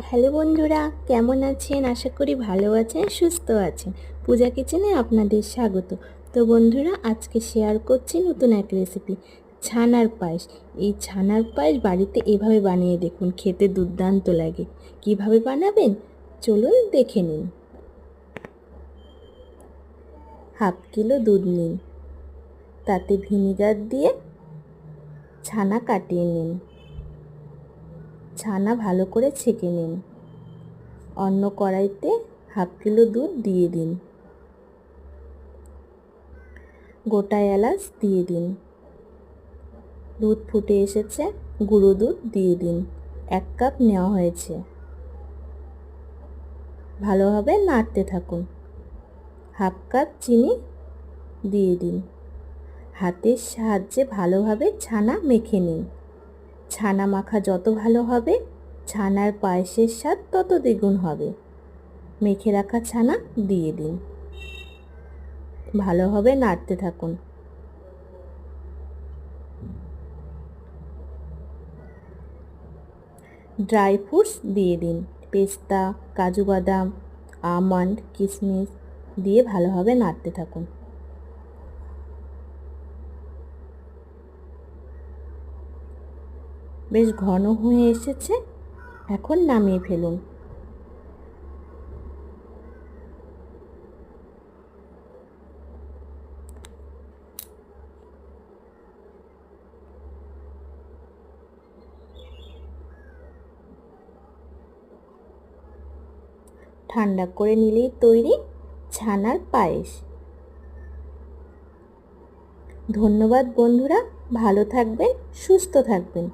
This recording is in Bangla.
হ্যালো বন্ধুরা, কেমন আছেন? আশা করি ভালো আছেন, সুস্থ আছেন। পূজা কিচেনে আপনাদের স্বাগত। তো বন্ধুরা, আজকে শেয়ার করছি নতুন এক রেসিপি, ছানার পায়েস। এই ছানার পায়েস বাড়িতে এভাবে বানিয়ে দেখুন, খেতে দুর্দান্ত লাগে। কিভাবে বানাবেন চলুন দেখে নিন। হাফ কিলো দুধ নিন, তাতে ভিনিগার দিয়ে ছানা কাটিয়ে নিন। ছানা ভালো করে ছেঁকে নিন। অন্য কড়াইতে হাফ কিলো দুধ দিয়ে দিন। গোটা এলাচ দিয়ে দিন। দুধ ফুটে এসেছে, গুঁড়ো দুধ দিয়ে দিন। 1 কাপ নেওয়া হয়েছে। ভালোভাবে নাড়তে থাকুন। হাফ কাপ চিনি দিয়ে দিন। হাতের সাহায্যে ভালোভাবে ছানা মেখে নিন। ছানা মাখা যত ভালো হবে, ছানার পায়েসের স্বাদ তত দ্বিগুণ হবে। মেখে রাখা ছানা দিয়ে দিন। ভালোভাবে নাড়তে থাকুন। ড্রাই ফ্রুটস দিয়ে দিন। পেস্তা, কাজু বাদাম, আমন্ড, কিশমিশ দিয়ে ভালোভাবে নাড়তে থাকুন। বেশ ঘন হয়ে এসেছে, এখন নামিয়ে ফেলুন। ঠান্ডা করে নিলেই তৈরি ছানার পায়েস। ধন্যবাদ বন্ধুরা, ভালো থাকবেন, সুস্থ থাকবেন।